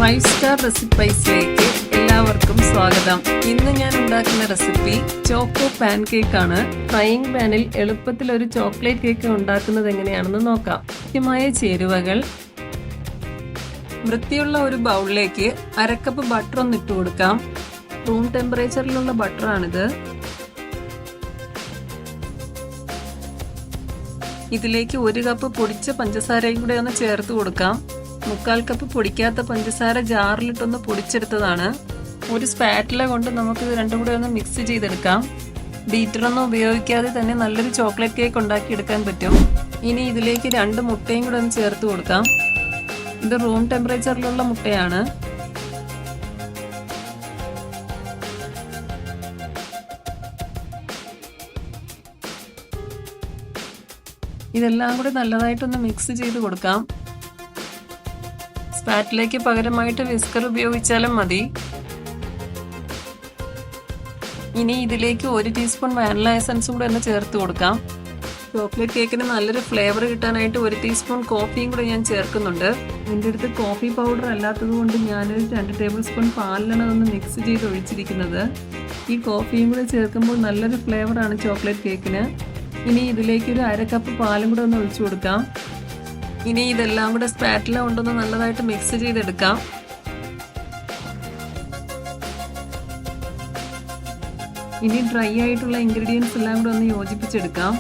Five star റെസിപ്പീസിലേക്ക് എല്ലാവർക്കും സ്വാഗതം. ഇന്ന് ഞാൻ ഉണ്ടാക്കുന്ന റെസിപ്പി ചോക്കോ പാൻ കേക്ക് ആണ്. ഫ്രൈയിങ് പാനിൽ എളുപ്പത്തിൽ ഒരു ചോക്ലേറ്റ് കേക്ക് ഉണ്ടാക്കുന്നത് എങ്ങനെയാണെന്ന് നോക്കാം. മുഖ്യമായ ചേരുവകൾ: വൃത്തിയുള്ള ഒരു ബൗളിലേക്ക് അരക്കപ്പ് ബട്ടർ ഒന്ന് ഇട്ട് കൊടുക്കാം. റൂം ടെമ്പറേച്ചറിലുള്ള ബട്ടറാണിത്. ഇതിലേക്ക് 1 കപ്പ് പൊടിച്ച പഞ്ചസാരയും കൂടെ ഒന്ന് ചേർത്ത് കൊടുക്കാം. 1/4 കപ്പ് പൊടിക്കാത്ത പഞ്ചസാര ജാറിലിട്ടൊന്ന് പൊടിച്ചെടുത്തതാണ്. ഒരു സ്പാറ്റില കൊണ്ട് നമുക്ക് ഇത് രണ്ടും കൂടെ ഒന്ന് മിക്സ് ചെയ്തെടുക്കാം. ബീറ്ററൊന്നും ഉപയോഗിക്കാതെ തന്നെ നല്ലൊരു ചോക്ലേറ്റ് കേക്ക് ഉണ്ടാക്കിയെടുക്കാൻ പറ്റും. ഇനി ഇതിലേക്ക് 2 മുട്ടയും കൂടെ ഒന്ന് ചേർത്ത് കൊടുക്കാം. ഇത് റൂം ടെമ്പറേച്ചറിലുള്ള മുട്ടയാണ്. ഇതെല്ലാം കൂടി നല്ലതായിട്ടൊന്ന് മിക്സ് ചെയ്ത് കൊടുക്കാം. സ്പാറ്റിലേക്ക് പകരമായിട്ട് വിസ്കർ ഉപയോഗിച്ചാലും മതി. ഇനി ഇതിലേക്ക് 1 ടീസ്പൂൺ വാനില എസൻസ് കൂടെ ഒന്ന് ചേർത്ത് കൊടുക്കാം. ചോക്ലേറ്റ് കേക്കിന് നല്ലൊരു ഫ്ലേവർ കിട്ടാനായിട്ട് 1 ടീസ്പൂൺ കോഫിയും കൂടെ ഞാൻ ചേർക്കുന്നുണ്ട്. എൻ്റെ അടുത്ത് കോഫി പൗഡർ അല്ലാത്തത് കൊണ്ട് ഞാനൊരു 2 ടേബിൾ സ്പൂൺ പാലിലാണ് ഒന്ന് മിക്സ് ചെയ്ത് ഒഴിച്ചിരിക്കുന്നത്. ഈ കോഫിയും കൂടെ ചേർക്കുമ്പോൾ നല്ലൊരു ഫ്ലേവറാണ് ചോക്ലേറ്റ് കേക്കിന്. ഇനി ഇതിലേക്ക് ഒരു 1/2 കപ്പ് പാലും കൂടെ ഒന്ന് ഒഴിച്ചു കൊടുക്കാം. ഇനി ഇതെല്ലാം കൂടെ സ്പാറ്റില കൊണ്ടൊന്ന് നല്ലതായിട്ട് മിക്സ് ചെയ്തെടുക്കാം. ഇനി ഡ്രൈ ആയിട്ടുള്ള ഇൻഗ്രീഡിയൻസ് എല്ലാം കൂടെ ഒന്ന് യോജിപ്പിച്ചെടുക്കാം.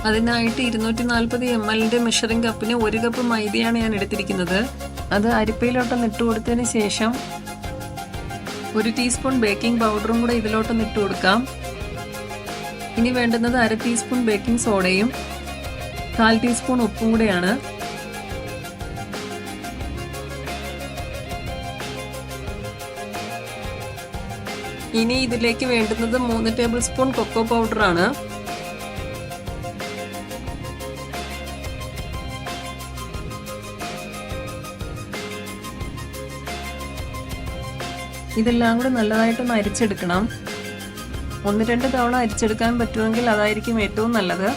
അതിനായിട്ട് 240 ml മെഷറിംഗ് കപ്പിന് 1 കപ്പ് മൈദയാണ് ഞാൻ എടുത്തിരിക്കുന്നത്. അത് അരിപ്പയിലോട്ടൊന്ന് ഇട്ട് കൊടുത്തതിന് ശേഷം 1 ടീസ്പൂൺ ബേക്കിംഗ് പൗഡറും കൂടെ ഇതിലോട്ടൊന്ന് ഇട്ട് കൊടുക്കാം. ഇനി വേണ്ടുന്നത് 1/2 ടീസ്പൂൺ ബേക്കിംഗ് സോഡയും 1/4 ടീസ്പൂൺ ഉപ്പും കൂടെയാണ്. ഇനി ഇതിലേക്ക് വേണ്ടുന്നത് 3 ടേബിൾ സ്പൂൺ കൊക്കോ പൗഡറാണ്. ഇതെല്ലാം കൂടെ നല്ലതായിട്ടൊന്ന് അരിച്ചെടുക്കണം. 1-2 തവണ അരിച്ചെടുക്കാൻ പറ്റുമെങ്കിൽ അതായിരിക്കും ഏറ്റവും നല്ലത്.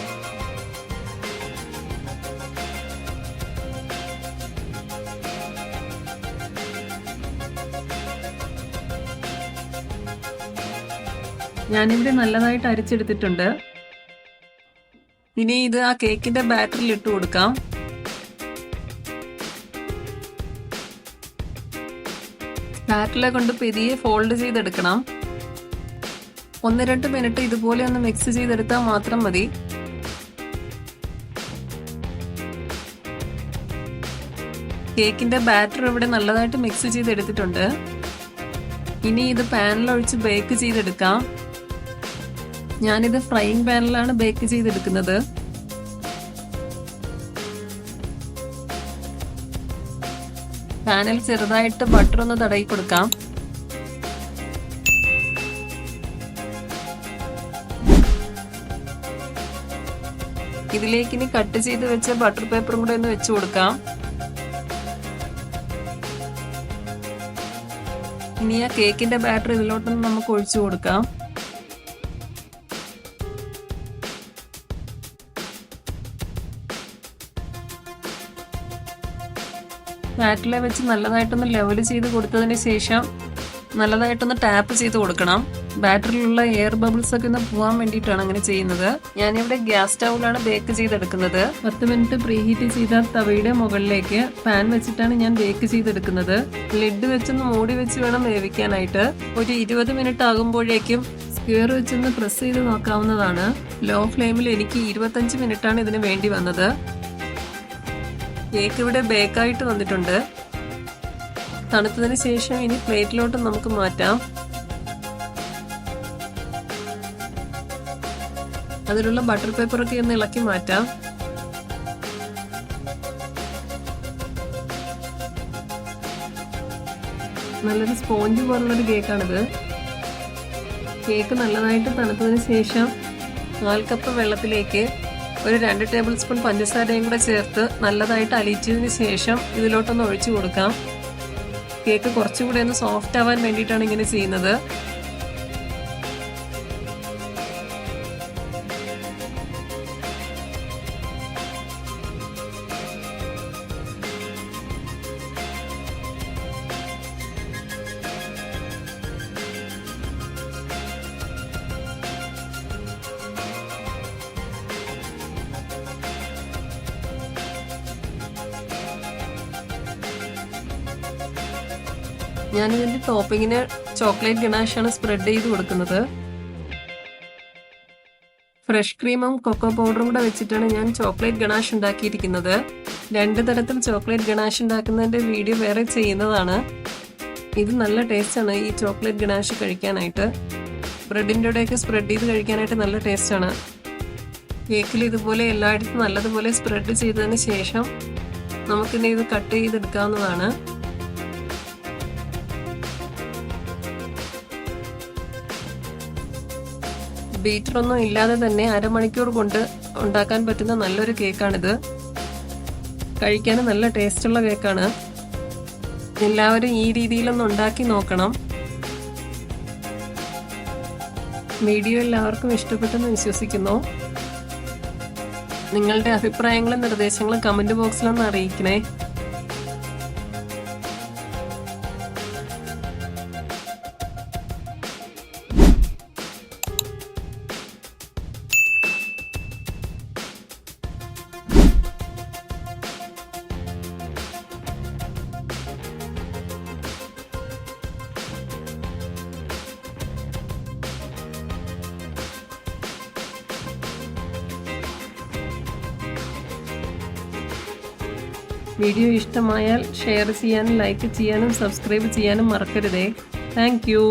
ഞാനിവിടെ നല്ലതായിട്ട് അരിച്ചെടുത്തിട്ടുണ്ട്. ഇനി ഇത് ആ കേക്കിന്റെ ബാറ്ററിൽ ഇട്ട് കൊടുക്കാം. ബാറ്ററിലെ കൊണ്ട് പെരിയെ ഫോൾഡ് ചെയ്തെടുക്കണം. 1-2 മിനിറ്റ് ഇതുപോലെ ഒന്ന് മിക്സ് ചെയ്തെടുത്താൽ മാത്രം മതി. കേക്കിന്റെ ബാറ്റർ ഇവിടെ നല്ലതായിട്ട് മിക്സ് ചെയ്തെടുത്തിട്ടുണ്ട്. ഇനി ഇത് പാനിലൊഴിച്ച് ബേക്ക് ചെയ്തെടുക്കാം. ഞാനിത് ഫ്രൈയിങ് പാനിലാണ് ബേക്ക് ചെയ്തെടുക്കുന്നത്. പാനിൽ ചെറുതായിട്ട് ബട്ടർ ഒന്ന് തടയി കൊടുക്കാം. ഇതിലേക്ക് ഇനി കട്ട് ചെയ്ത് വെച്ച ബട്ടർ പേപ്പറും കൂടെ ഒന്ന് വെച്ച് കൊടുക്കാം. ഇനി ആ കേക്കിന്റെ ബാറ്റർ ഇതിലോട്ടൊന്ന് നമുക്ക് ഒഴിച്ചു കൊടുക്കാം. ബാറ്ററിലെ വെച്ച് നല്ലതായിട്ടൊന്ന് ലെവൽ ചെയ്ത് കൊടുത്തതിന് ശേഷം നല്ലതായിട്ടൊന്ന് ടാപ്പ് ചെയ്ത് കൊടുക്കണം. ബാറ്ററിലുള്ള എയർ ബബിൾസ് ഒക്കെ ഒന്ന് പോകാൻ വേണ്ടിയിട്ടാണ് അങ്ങനെ ചെയ്യുന്നത്. ഞാനിവിടെ ഗ്യാസ് സ്റ്റൗവിലാണ് ബേക്ക് ചെയ്തെടുക്കുന്നത്. 10 മിനിറ്റ് പ്രീഹീറ്റ് ചെയ്ത തവയുടെ മുകളിലേക്ക് പാൻ വെച്ചിട്ടാണ് ഞാൻ ബേക്ക് ചെയ്തെടുക്കുന്നത്. ലിഡ് വെച്ചൊന്ന് മൂടി വെച്ച് വേണം വേവിക്കാനായിട്ട്. ഒരു 20 മിനിറ്റ് ആകുമ്പോഴേക്കും സ്ക്വയർ വെച്ചൊന്ന് പ്രസ് ചെയ്ത് നോക്കാവുന്നതാണ്. ലോ ഫ്ലെയിമിൽ എനിക്ക് 25 മിനിറ്റാണ് ഇതിന് വേണ്ടി വന്നത്. കേക്ക് ഇവിടെ ബേക്കായിട്ട് വന്നിട്ടുണ്ട്. തണുത്തതിന് ശേഷം ഇനി പ്ലേറ്റിലോട്ട് നമുക്ക് മാറ്റാം. അതിലുള്ള ബട്ടർ പേപ്പറൊക്കെ ഒന്ന് ഇളക്കി മാറ്റാം. നല്ലൊരു സ്പോഞ്ച് പോലുള്ളൊരു കേക്കാണിത്. കേക്ക് നല്ലതായിട്ട് തണുത്തതിന് ശേഷം 4 കപ്പ് വെള്ളത്തിലേക്ക് ഒരു 2 ടേബിൾ സ്പൂൺ പഞ്ചസാരയും കൂടെ ചേർത്ത് നല്ലതായിട്ട് അലിയിച്ചതിന് ശേഷം ഇതിലോട്ടൊന്ന് ഒഴിച്ചു കൊടുക്കാം. കേക്ക് കുറച്ചുകൂടെ ഒന്ന് സോഫ്റ്റ് ആവാൻ വേണ്ടിയിട്ടാണ് ഇങ്ങനെ ചെയ്യുന്നത്. ഞാനിതിൻ്റെ ടോപ്പിങ്ങിന് ചോക്ലേറ്റ് ഗണാഷാണ് സ്പ്രെഡ് ചെയ്ത് കൊടുക്കുന്നത്. ഫ്രഷ് ക്രീമും കൊക്കോ പൗഡറും കൂടെ വെച്ചിട്ടാണ് ഞാൻ ചോക്ലേറ്റ് ഗണാഷ് ഉണ്ടാക്കിയിരിക്കുന്നത്. 2 തരത്തിൽ ചോക്ലേറ്റ് ഗണാഷ് ഉണ്ടാക്കുന്നതിൻ്റെ വീഡിയോ വേറെ ചെയ്യുന്നതാണ്. ഇത് നല്ല ടേസ്റ്റാണ് ഈ ചോക്ലേറ്റ് ഗണാഷ് കഴിക്കാനായിട്ട്. ബ്രെഡിൻ്റെ ഇടയൊക്കെ സ്പ്രെഡ് ചെയ്ത് കഴിക്കാനായിട്ട് നല്ല ടേസ്റ്റാണ്. കേക്കിൽ ഇതുപോലെ എല്ലായിടത്തും നല്ലതുപോലെ സ്പ്രെഡ് ചെയ്തതിന് ശേഷം നമുക്കിനി ഇത് കട്ട് ചെയ്തെടുക്കാവുന്നതാണ്. ബീറ്ററൊന്നും ഇല്ലാതെ തന്നെ അരമണിക്കൂർ കൊണ്ട് ഉണ്ടാക്കാൻ പറ്റുന്ന നല്ലൊരു കേക്കാണിത്. കഴിക്കാൻ നല്ല ടേസ്റ്റുള്ള കേക്കാണ്. എല്ലാവരും ഈ രീതിയിലൊന്ന് ഉണ്ടാക്കി നോക്കണം. വീഡിയോ എല്ലാവർക്കും ഇഷ്ടപ്പെട്ടെന്ന് വിശ്വസിക്കുന്നു. നിങ്ങളുടെ അഭിപ്രായങ്ങളും നിർദ്ദേശങ്ങളും കമന്റ് ബോക്സിലൊന്ന് അറിയിക്കണേ. വീഡിയോ ഇഷ്ടമായാൽ ഷെയർ ചെയ്യാനും ലൈക്ക് ചെയ്യാനും സബ്സ്ക്രൈബ് ചെയ്യാനും മറക്കരുതേ. Thank you.